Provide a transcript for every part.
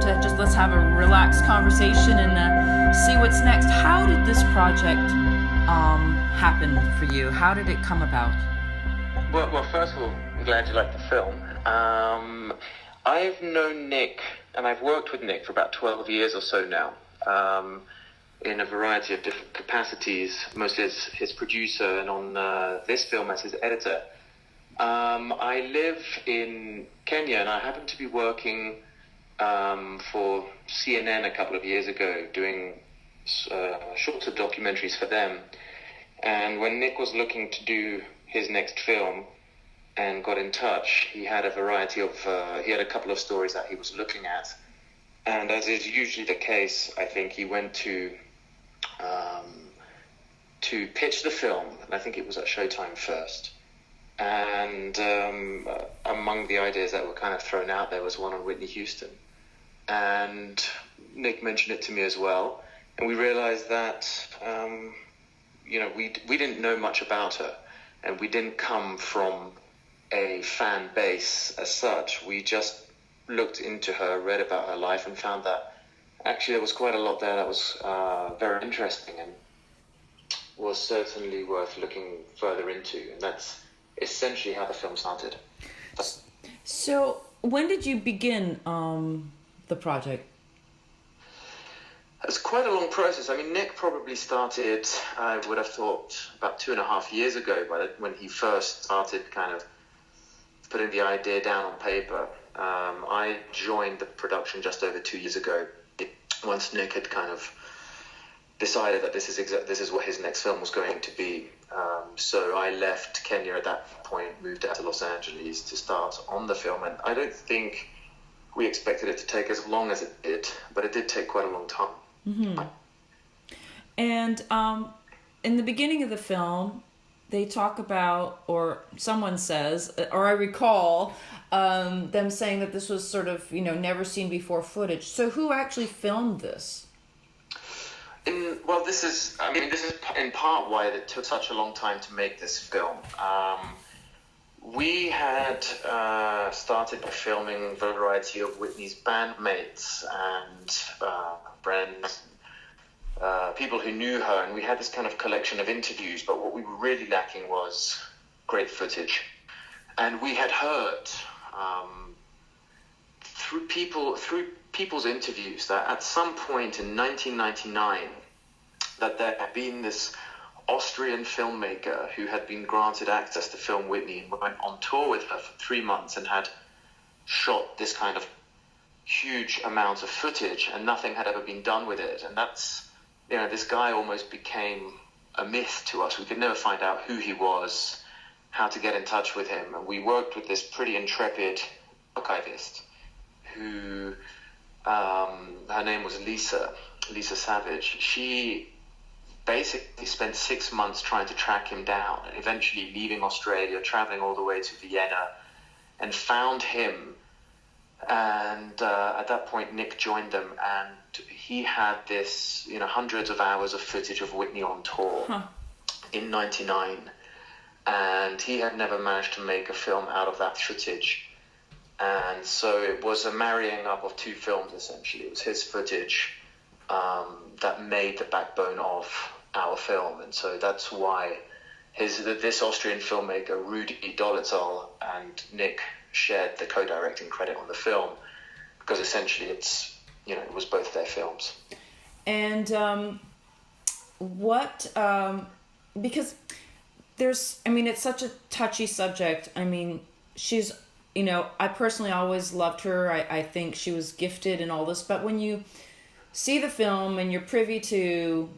to just let's have a relaxed conversation and see what's next. How did this project happen for you? How did it come about? Well, first of all, I'm glad you like the film. I've known Nick, and I've worked with Nick for about 12 years or so now, in a variety of different capacities, mostly as his producer, and on this film as his editor. I live in Kenya, and I happened to be working for CNN a couple of years ago, doing shorter documentaries for them. And when Nick was looking to do his next film and got in touch, he had a variety of, he had a couple of stories that he was looking at. And as is usually the case, I think he went to pitch the film, and I think it was at Showtime first. And among the ideas that were kind of thrown out there was one on Whitney Houston. And Nick mentioned it to me as well. And we realized that, we didn't know much about her. And we didn't come from a fan base as such. We just looked into her, read about her life, and found that actually there was quite a lot there that was very interesting and was certainly worth looking further into. And that's essentially how the film started. So when did you begin the project? It's quite a long process. I mean, Nick probably started, I would have thought, about 2.5 years ago, when he first started kind of putting the idea down on paper. I joined the production just over 2 years ago, once Nick had kind of decided that this is what his next film was going to be. So I left Kenya at that point, moved out to Los Angeles to start on the film, and I don't think we expected it to take as long as it did, but it did take quite a long time. Mm-hmm. And in the beginning of the film, they talk about, or someone says, or I recall them saying that this was sort of, never seen before footage. So who actually filmed this? This is in part why it took such a long time to make this film. We had started by filming a variety of Whitney's bandmates and friends, people who knew her, and we had this kind of collection of interviews, but what we were really lacking was great footage. And we had heard through people's interviews that at some point in 1999 that there had been this Austrian filmmaker who had been granted access to film Whitney and went on tour with her for 3 months and had shot this kind of huge amount of footage, and nothing had ever been done with it. And that's, this guy almost became a myth to us. We could never find out who he was, how to get in touch with him. And we worked with this pretty intrepid archivist who, her name was Lisa Savage. She basically spent 6 months trying to track him down, and eventually leaving Australia, traveling all the way to Vienna, and found him. And at that point, Nick joined them, and he had this, hundreds of hours of footage of Whitney on tour in '99, and he had never managed to make a film out of that footage. And so it was a marrying up of two films, essentially. It was his footage that made the backbone of our film, and so that's why this Austrian filmmaker, Rudi Dolezal, and Nick shared the co-directing credit on the film, because essentially it was both their films. And because it's such a touchy subject. I mean, she's, I personally always loved her. I think she was gifted and all this, but when you see the film and you're privy to,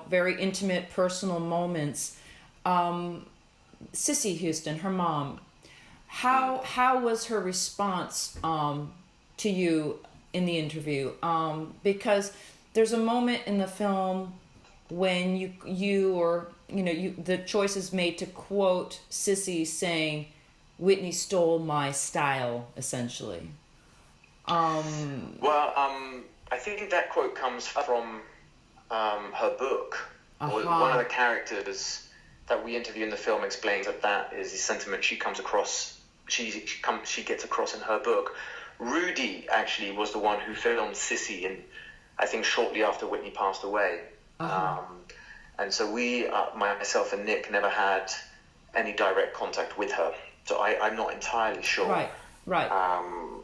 very intimate personal moments, Sissy Houston, her mom, how was her response to you in the interview? Because there's a moment in the film when the choice is made to quote Sissy saying, "Whitney stole my style," essentially. I think that quote comes from her book. One of the characters that we interview in the film explains that is the sentiment she comes across. She gets across in her book. Rudy actually was the one who filmed Sissy, and I think shortly after Whitney passed away. And so we, myself and Nick, never had any direct contact with her. So I'm not entirely sure. Right. On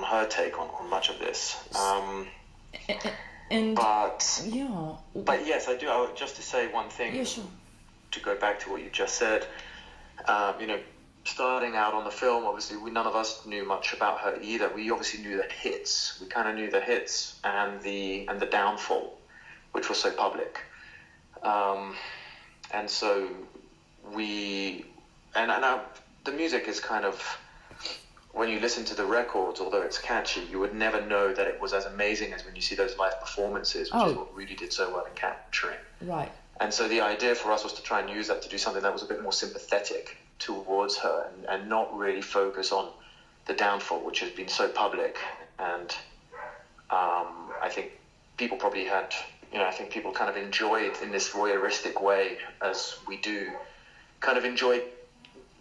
her take on much of this. But yes, I do. Just to say one thing. Yeah, sure. To go back to what you just said, starting out on the film, obviously none of us knew much about her either. We obviously knew the hits. We kind of knew the hits and the downfall, which was so public. And so the music is kind of, when you listen to the records, although it's catchy, you would never know that it was as amazing as when you see those live performances, which is what Rudy did so well in capturing. Right. And so the idea for us was to try and use that to do something that was a bit more sympathetic towards her, and not really focus on the downfall, which has been so public. And I think people probably had, I think people kind of enjoyed in this voyeuristic way, as we do, kind of enjoyed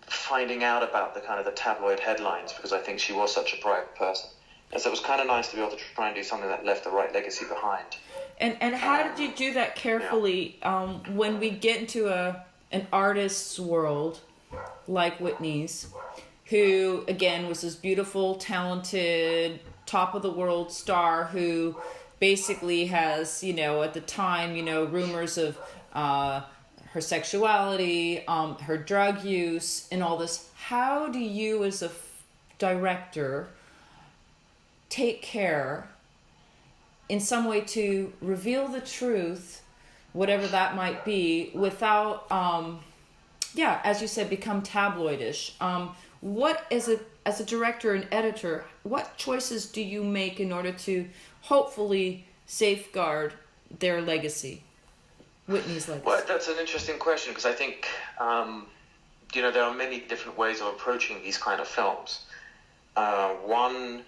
finding out about the tabloid headlines, because I think she was such a private person. And so it was kind of nice to be able to try and do something that left the right legacy behind. And how did you do that carefully? When we get into an artist's world like Whitney's, who again was this beautiful, talented, top of the world star who basically has, at the time, rumors of her sexuality, her drug use, and all this. How do you, as a director, take care in some way to reveal the truth, whatever that might be, without, as you said, become tabloidish? What, as a director and editor, what choices do you make in order to hopefully safeguard their legacy, Whitney's legacy? Well, that's an interesting question, because I think, there are many different ways of approaching these kind of films. One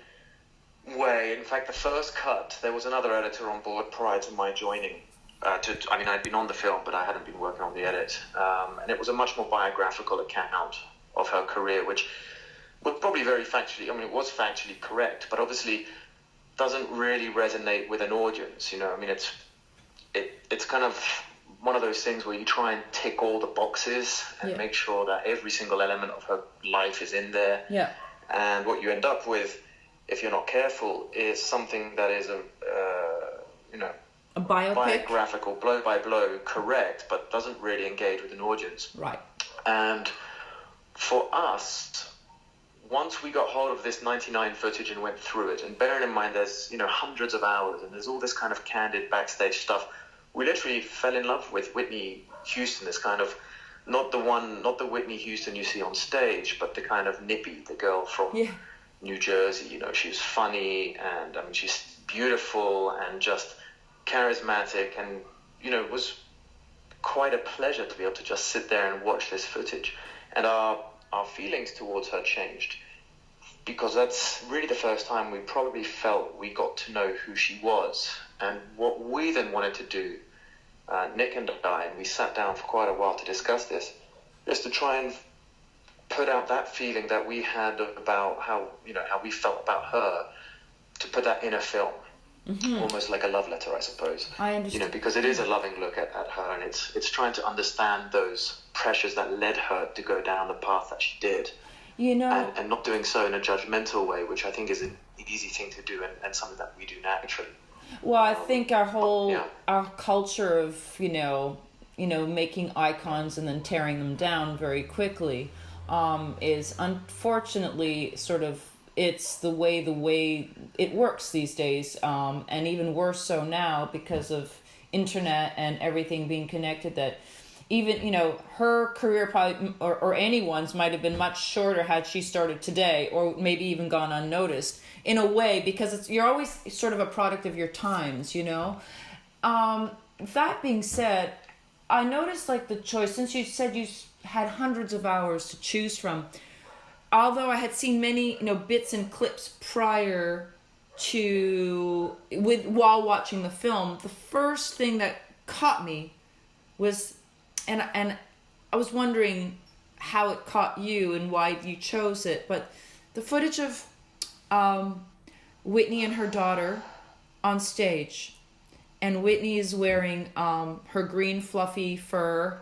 way, in fact, the first cut, there was another editor on board prior to my joining. I'd been on the film, but I hadn't been working on the edit. And it was a much more biographical account of her career, which was probably very factually, it was factually correct, but obviously doesn't really resonate with an audience. It's kind of one of those things where you try and tick all the boxes and make sure that every single element of her life is in there. Yeah. And what you end up with, if you're not careful, is something that is a biopic, biographical, blow by blow, correct, but doesn't really engage with an audience. Right. And for us, once we got hold of this 99 footage and went through it, and bearing in mind there's hundreds of hours and there's all this kind of candid backstage stuff, we literally fell in love with Whitney Houston, this kind of not the Whitney Houston you see on stage, but the kind of nippy, the girl from New Jersey. She was funny, and she's beautiful and just charismatic, and it was quite a pleasure to be able to just sit there and watch this footage. And our feelings towards her changed, because that's really the first time we probably felt we got to know who she was. And what we then wanted to do, Nick and I, and we sat down for quite a while to discuss this, is to try and put out that feeling that we had about how we felt about her, to put that in a film. Mm-hmm. Almost like a love letter, I suppose. I understand. Because it is a loving look at her, and it's trying to understand those pressures that led her to go down the path that she did. And not doing so in a judgmental way, which I think is an easy thing to do, and something that we do naturally. Well, I think our culture of making icons and then tearing them down very quickly is unfortunately sort of, it's the way it works these days, and even worse so now because of internet and everything being connected, that even, her career probably, or anyone's, might have been much shorter had she started today, or maybe even gone unnoticed in a way, because you're always sort of a product of your times, That being said, I noticed the choice, since you said you had hundreds of hours to choose from, although I had seen many, bits and clips prior to, while watching the film, the first thing that caught me was, and I was wondering how it caught you and why you chose it, but the footage of Whitney and her daughter on stage, and Whitney is wearing her green fluffy fur,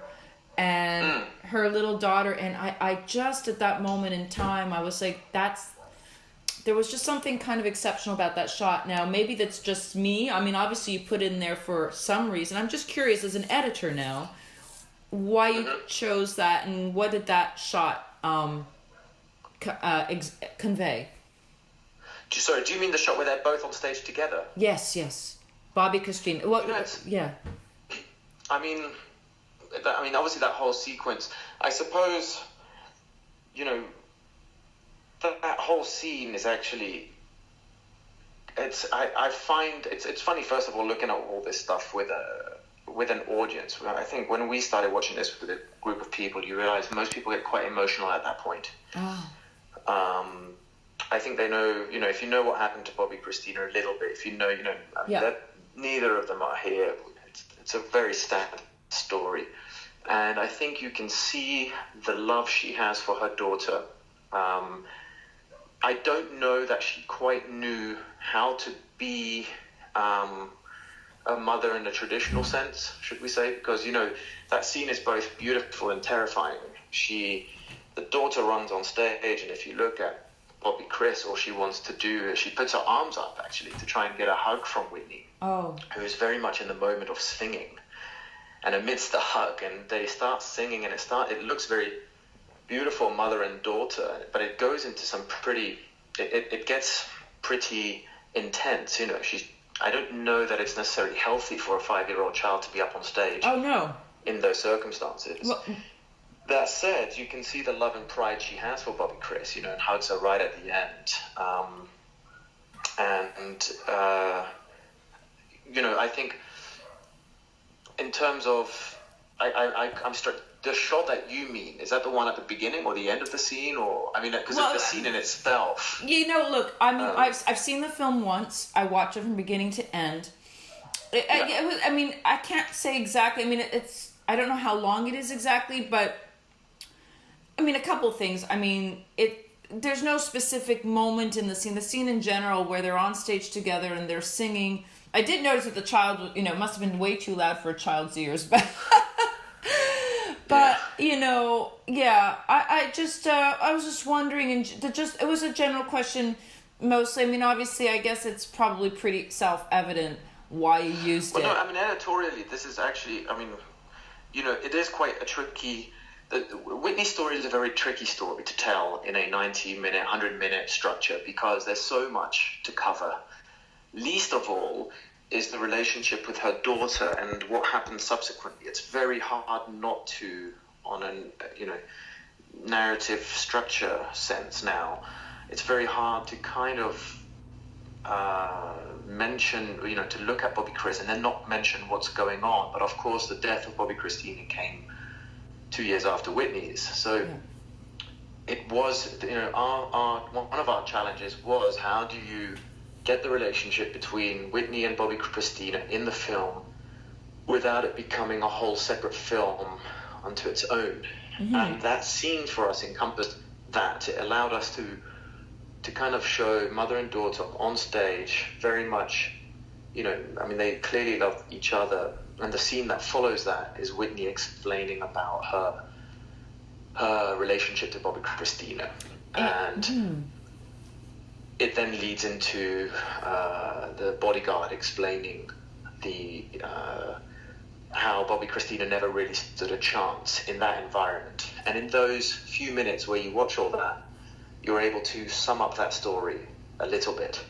and her little daughter, and I just at that moment in time I was like, there was just something kind of exceptional about that shot. Now maybe that's just me. I mean, obviously you put it in there for some reason. I'm just curious as an editor now why you chose that, and what did that shot convey? Sorry, do you mean the shot where they're both on stage together? Yes. Bobbi Kristina. What? Yeah. I mean, obviously that whole sequence. I suppose, that whole scene is actually. I find it's funny. First of all, looking at all this stuff with an audience. I think when we started watching this with a group of people, you realize most people get quite emotional at that point. Oh. I think they know, if you know what happened to Bobbi Kristina a little bit, if you know, that neither of them are here. It's a very sad story. And I think you can see the love she has for her daughter. I don't know that she quite knew how to be a mother in a traditional sense, should we say, because, that scene is both beautiful and terrifying. The daughter runs on stage, and if you look at Bobbi Chris, all she wants to do is she puts her arms up actually to try and get a hug from Whitney, who is very much in the moment of singing. And amidst the hug, and they start singing, and it looks very beautiful, mother and daughter, but it goes into some it gets pretty intense. I don't know that it's necessarily healthy for a 5-year-old child to be up on stage. Oh no! In those circumstances. Well, that said, you can see the love and pride she has for Bobbi Chris, and hugs her right at the end. I think in terms of, I'm struck. The shot that you mean, is that the one at the beginning or the end of the scene, or because the scene in itself? Look, I've seen the film once. I watched it from beginning to end. I can't say exactly. I don't know how long it is exactly, but. A couple things. There's no specific moment in the scene. The scene in general where they're on stage together and they're singing. I did notice that the child, must have been way too loud for a child's ears, but I was just wondering, and it was a general question mostly. Obviously, I guess it's probably pretty self-evident why you used it. No, editorially, this is actually, it is quite a tricky. The Whitney story is a very tricky story to tell in a 90-minute, 100-minute structure because there's so much to cover. Least of all is the relationship with her daughter and what happened subsequently. It's very hard not to, on a narrative structure sense now, it's very hard to kind of mention, to look at Bobbi Chris and then not mention what's going on. But of course, the death of Bobbi Kristina came 2 years after Whitney's. So it was, one of our challenges was, how do you get the relationship between Whitney and Bobbi Kristina in the film without it becoming a whole separate film unto its own? Mm-hmm. And that scene for us encompassed that. It allowed us to kind of show mother and daughter on stage very much, they clearly love each other. And the scene that follows that is Whitney explaining about her relationship to Bobbi Kristina. And it then leads into the bodyguard explaining how Bobbi Kristina never really stood a chance in that environment. And in those few minutes where you watch all that, you're able to sum up that story a little bit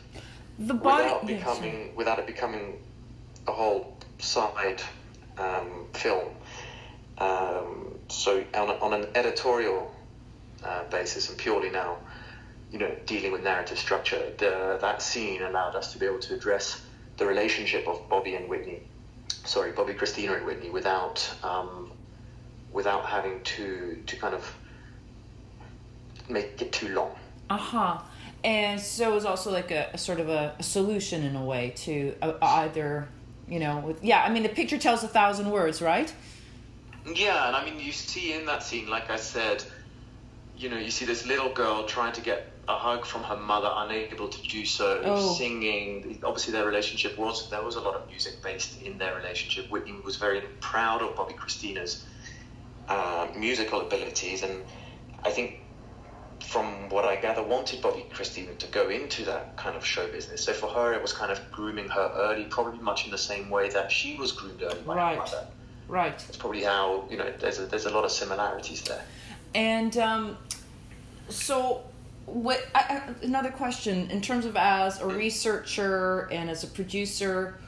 without it becoming a whole side film. So on an editorial basis and purely now, dealing with narrative structure, that scene allowed us to be able to address the relationship of Bobbi Kristina and Whitney without having to kind of make it too long. And so it was also like a sort of a solution in a way to either, the picture tells 1,000 words, right? Yeah, and you see in that scene, like I said, you see this little girl trying to get a hug from her mother, unable to do so, singing. Obviously, there was a lot of music based in their relationship. Whitney was very proud of Bobbi Kristina's musical abilities, and I think, from what I gather, wanted Bobbi Kristina to go into that kind of show business. So for her, it was kind of grooming her early, probably much in the same way that she was groomed early by her mother. Right. It's probably how, there's a lot of similarities there. And so, another question, in terms of as a researcher and as a producer,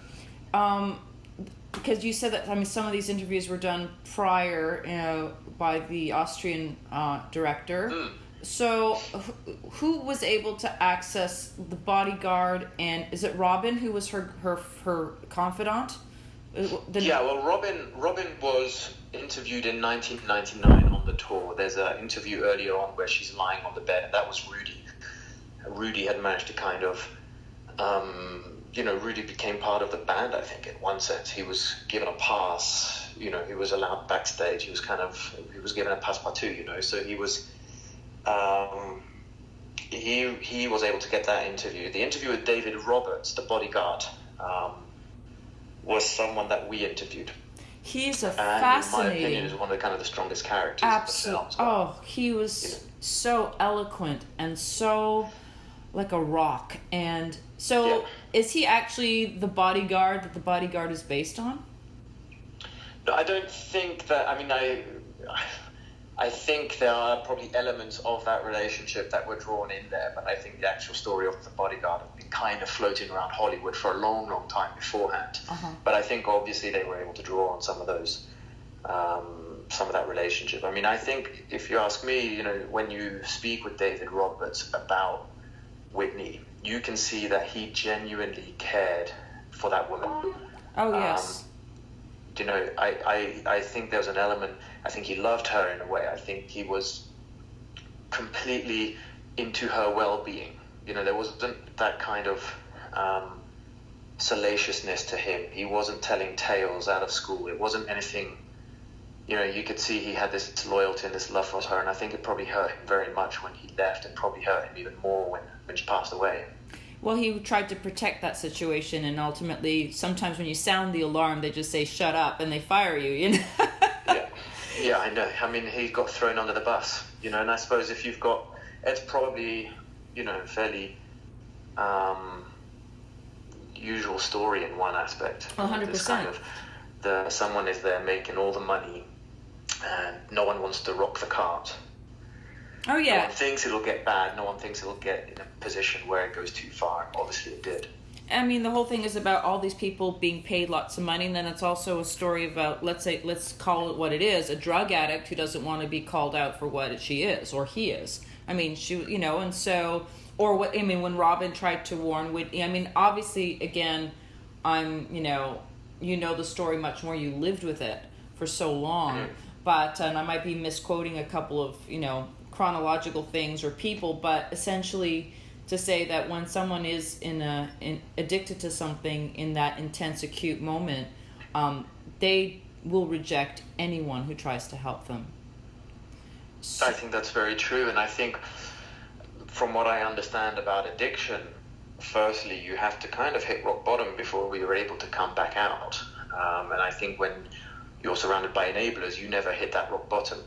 because you said that, some of these interviews were done prior by the Austrian director. So who was able to access the bodyguard, and is it Robin who was her confidant? Robin was interviewed in 1999 on the tour. There's an interview earlier on where she's lying on the bed, and that was Rudy. Rudy had managed to kind of, Rudy became part of the band, I think, in one sense. He was given a pass, he was allowed backstage. He was given a passepartout, so he was, he was able to get that interview. The interview with David Roberts, the bodyguard, was someone that we interviewed. He's fascinating. In my opinion, is one of the strongest characters Absolutely. in the film. He was so eloquent and so like a rock. And so, is he actually the bodyguard that the bodyguard is based on? No, I don't think that. I think there are probably elements of that relationship that were drawn in there, but I think the actual story of the bodyguard had been kind of floating around Hollywood for a long, long time beforehand. But I think obviously they were able to draw on some of those, some of that relationship. I think if you ask me, when you speak with David Roberts about Whitney, you can see that he genuinely cared for that woman. Oh, yes. I think there was an element. I think he loved her in a way. I think he was completely into her well-being. There wasn't that kind of salaciousness to him. He wasn't telling tales out of school. It wasn't anything. You could see he had this loyalty and this love for her, and I think it probably hurt him very much when he left, and probably hurt him even more when she passed away. Well, he tried to protect that situation, and ultimately, sometimes when you sound the alarm, they just say, shut up, and they fire you, Yeah, I know. He got thrown under the bus, and I suppose if you've got... It's probably, fairly usual story in one aspect. 100%. Kind of someone is there making all the money, and no one wants to rock the cart. Oh, yeah. No one thinks it'll get bad. No one thinks it'll get in a position where it goes too far. Obviously, it did. The whole thing is about all these people being paid lots of money, and then it's also a story about, let's call it what it is, a drug addict who doesn't want to be called out for what she is, or he is. And so, or what, when Robin tried to warn Whitney, obviously, again, the story much more, you lived with it for so long, but, and I might be misquoting a couple of, chronological things or people, but essentially to say that when someone is addicted to something in that intense acute moment, they will reject anyone who tries to help them. I think that's very true, and I think from what I understand about addiction, firstly you have to kind of hit rock bottom before you're able to come back out, and I think when you're surrounded by enablers, you never hit that rock bottom.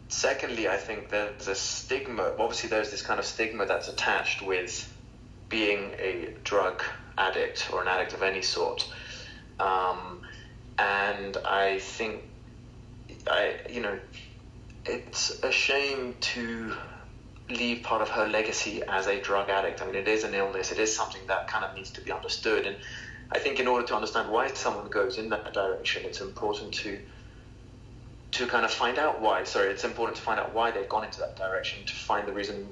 Secondly, I think there's a stigma. Obviously, there's this kind of stigma that's attached with being a drug addict or an addict of any sort. And I think, it's a shame to leave part of her legacy as a drug addict. It is an illness. It is something that kind of needs to be understood. And I think in order to understand why someone goes in that direction, it's important to kind of find out why. It's important to find out why they've gone into that direction, to find the reason,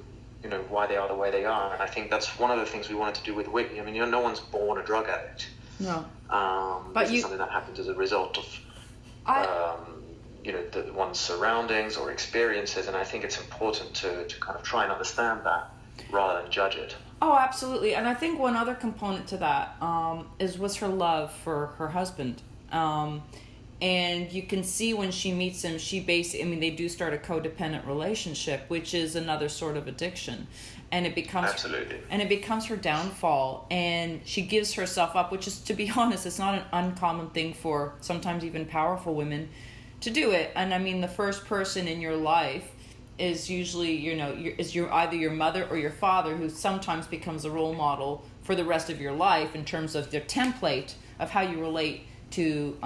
why they are the way they are. And I think that's one of the things we wanted to do with Whitney. No one's born a drug addict. No. But this is something that happens as a result of, one's surroundings or experiences. And I think it's important to kind of try and understand that rather than judge it. Oh, absolutely. And I think one other component to that was her love for her husband. And you can see when she meets him, they do start a codependent relationship, which is another sort of addiction. And it becomes Absolutely. And it becomes her downfall, and she gives herself up, which is, to be honest, it's not an uncommon thing for sometimes even powerful women to do it. And I mean, the first person in your life is usually, either your mother or your father, who sometimes becomes a role model for the rest of your life in terms of their template of how you relate to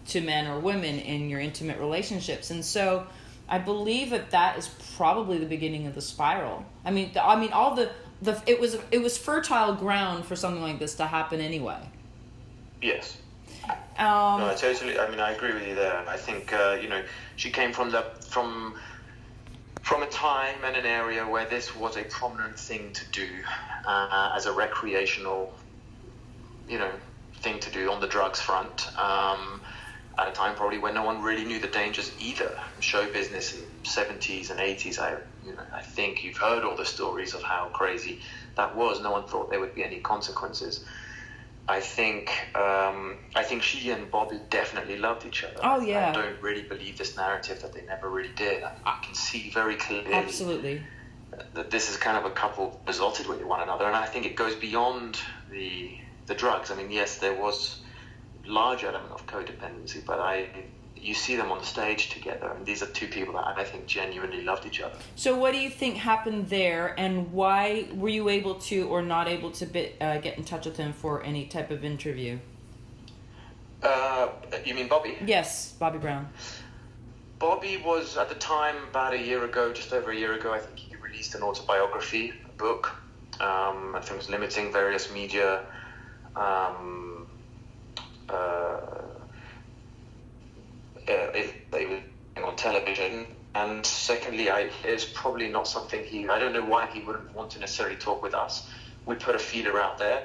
to men or women in your intimate relationships. And so I believe that is probably the beginning of the spiral. It was fertile ground for something like this to happen anyway. Yes. No, I agree with you there. I think she came from a time and an area where this was a prominent thing to do, as a recreational, thing to do on the drugs front. At a time probably when no one really knew the dangers either. Show business in the 70s and 80s, I think you've heard all the stories of how crazy that was. No one thought there would be any consequences. I think she and Bobbi definitely loved each other. Oh, yeah. I don't really believe this narrative that they never really did. I can see very clearly Absolutely. that this is kind of a couple besotted with one another, and I think it goes beyond the drugs. I mean, yes, there was large element of codependency, but you see them on the stage together, and these are two people that I think genuinely loved each other. So what do you think happened there, and why were you able to or not able to get in touch with him for any type of interview? You mean Bobbi? Yes, Bobbi Brown. Bobbi was, at the time, about just over a year ago, I think he released an autobiography, a book. I think it was limiting various media if they were on television, and secondly, it's probably not something I don't know why he wouldn't want to necessarily talk with us. We put a feeler out there.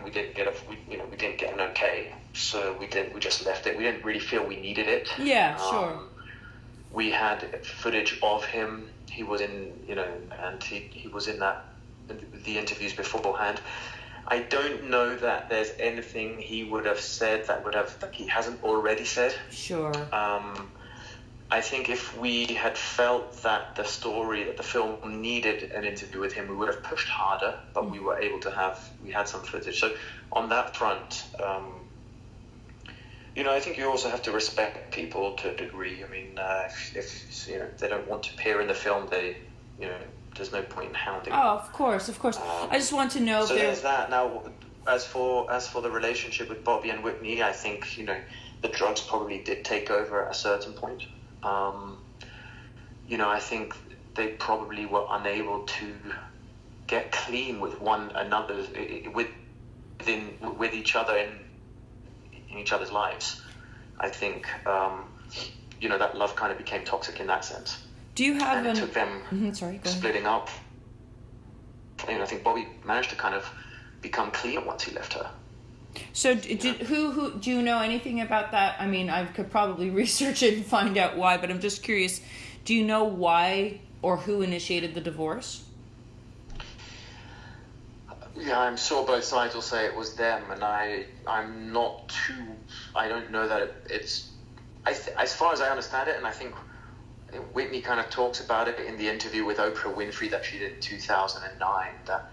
We didn't get an okay, so we just left it. We didn't really feel we needed it. Yeah, sure. We had footage of him. He was in, and he was in the interviews beforehand. I don't know that there's anything he would have said that he hasn't already said. Sure. I think if we had felt that the film needed an interview with him, we would have pushed harder, but we were able to we had some footage. So on that front, I think you also have to respect people to a degree. I mean, if they don't want to appear in the film, there's no point in hounding. Oh, of course. I just want to know. So there's that. Now, as for the relationship with Bobbi and Whitney, I think the drugs probably did take over at a certain point. I think they probably were unable to get clean with one another, with each other in each other's lives. I think that love kind of became toxic in that sense. Do you have it took them splitting up. I think Bobbi managed to kind of become clean once he left her. So who do you know anything about that? I mean, I could probably research it and find out why, but I'm just curious. Do you know why or who initiated the divorce? Yeah, I'm sure both sides will say it was them, and I'm not too. I don't know that it's. As far as I understand it, and I think Whitney kind of talks about it in the interview with Oprah Winfrey that she did in 2009. That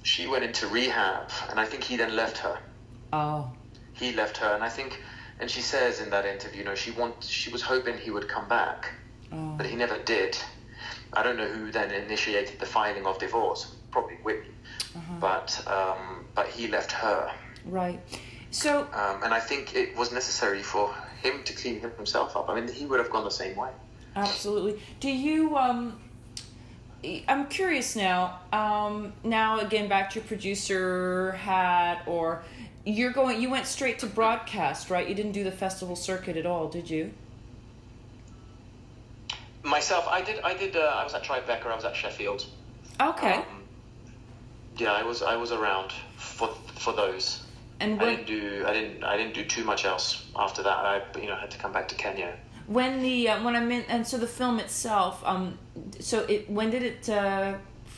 she went into rehab, and I think he then left her. Oh. He left her, and she says in that interview, she was hoping he would come back, but he never did. I don't know who then initiated the filing of divorce. Probably Whitney, but he left her. Right. So. And I think it was necessary for him to clean himself up. I mean, he would have gone the same way. Absolutely. Do you? I'm curious now. Now again, back to your producer hat, or you went straight to broadcast, right? You didn't do the festival circuit at all, did you? Myself, I did. I was at Tribeca. I was at Sheffield. Okay. Yeah, I was around for those. And I didn't do too much else after that. I had to come back to Kenya. When the film itself, when did it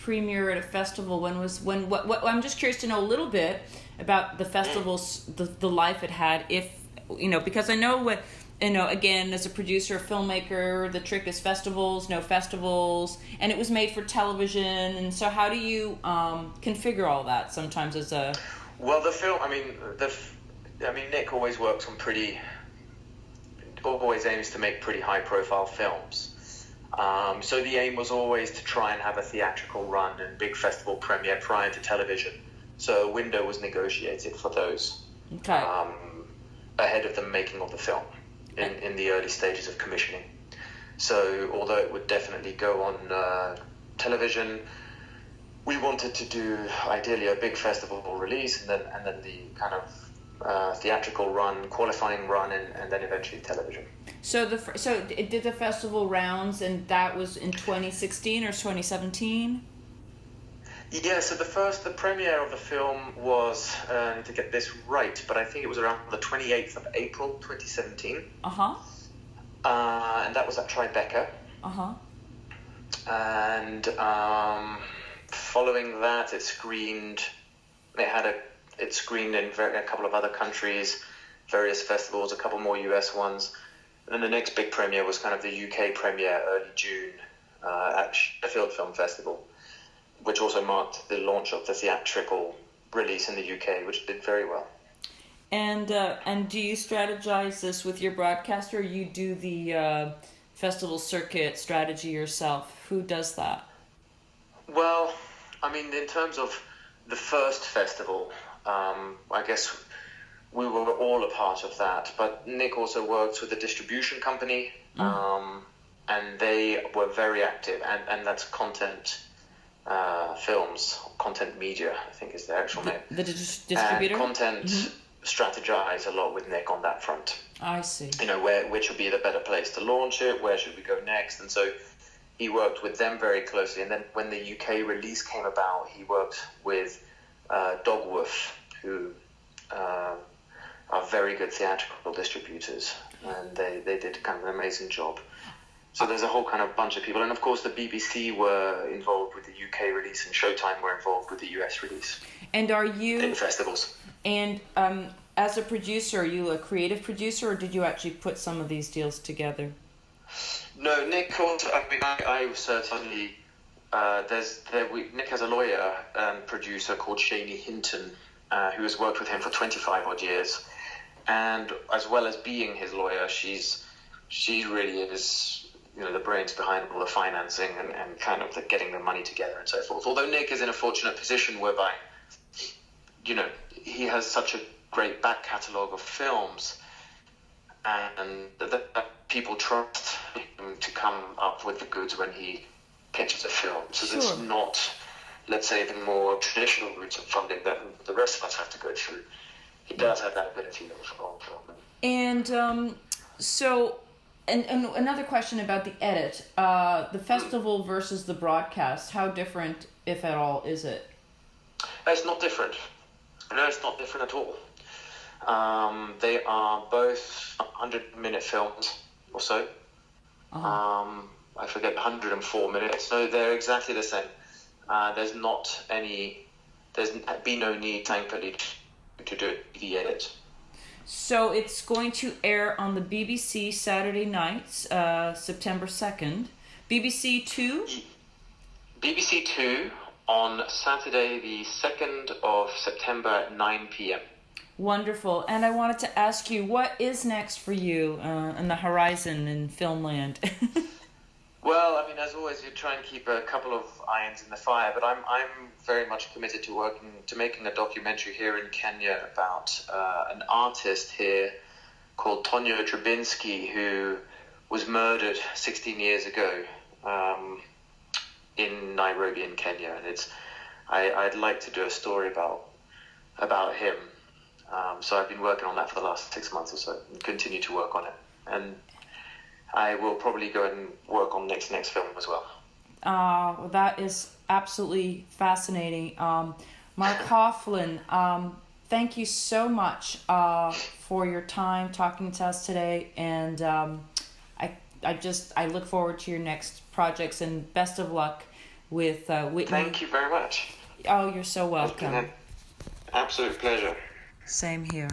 premiere at a festival? What I'm just curious to know a little bit about the festivals, the life it had, if because I know what, again, as a producer, filmmaker, the trick is festivals, no festivals, and it was made for television. And so how do you configure all that sometimes as a... Well, the film, Nick always works on always aims to make pretty high profile films. So the aim was always to try and have a theatrical run and big festival premiere prior to television. So a window was negotiated for those ahead of the making of the film in the early stages of commissioning. So although it would definitely go on television, we wanted to do ideally a big festival release and then the kind of theatrical run, qualifying run, and then eventually television. So it did the festival rounds, and that was in 2016 or 2017? Yeah, so the premiere of the film was, I need to get this right, but I think it was around the 28th of April 2017. Uh-huh. And that was at Tribeca. Uh-huh. And following that, it screened in a couple of other countries, various festivals, a couple more US ones. And then the next big premiere was kind of the UK premiere early June at Sheffield Film Festival, which also marked the launch of the theatrical release in the UK, which did very well. And do you strategize this with your broadcaster, or you do the festival circuit strategy yourself? Who does that? Well, in terms of the first festival, I guess we were all a part of that, but Nick also works with a distribution company, and they were very active, and that's Content Films, Content Media, I think is the actual name. The distributor? And Content strategize a lot with Nick on that front. I see. Which would be the better place to launch it, where should we go next, and so he worked with them very closely. And then when the UK release came about, he worked with Dogwoof, who are very good theatrical distributors, and they did kind of an amazing job. So there's a whole kind of bunch of people, and of course the BBC were involved with the UK release, and Showtime were involved with the US release. And are you in festivals? And as a producer, are you a creative producer, or did you actually put some of these deals together? No, Nick also. I certainly. Nick has a lawyer and producer called Shani Hinton, who has worked with him for 25 odd years, and as well as being his lawyer, she really is the brains behind all the financing and kind of getting the money together and so forth. Although Nick is in a fortunate position whereby he has such a great back catalogue of films, and that people trust him to come up with the goods when he pitches a film. So Sure. It's not, let's say, the more traditional routes of funding that the rest of us have to go through. He does have that ability of film. And so, and another question about the edit, the festival versus the broadcast. How different, if at all, is it? It's not different. No, it's not different at all. They are both 100-minute films or so. Uh-huh. I forget, 104 minutes. So they're exactly the same. There's been no need, thankfully, to do the edit. So it's going to air on the BBC Saturday nights, September 2nd. BBC 2? BBC 2 on Saturday the 2nd of September at 9 p.m. Wonderful. And I wanted to ask you, what is next for you on the horizon in Filmland? Well, as always, you try and keep a couple of irons in the fire, but I'm very much committed to making a documentary here in Kenya about an artist here called Tonyo Drabinsky, who was murdered 16 years ago in Nairobi in Kenya, and I'd like to do a story about him. So I've been working on that for the last 6 months or so, and continue to work on it, and I will probably go and work on next film as well. Well, that is absolutely fascinating. Mark Hoffman, thank you so much for your time talking to us today, and I look forward to your next projects, and best of luck with Whitney. Thank you very much. Oh, you're so welcome. It's been an absolute pleasure. Same here.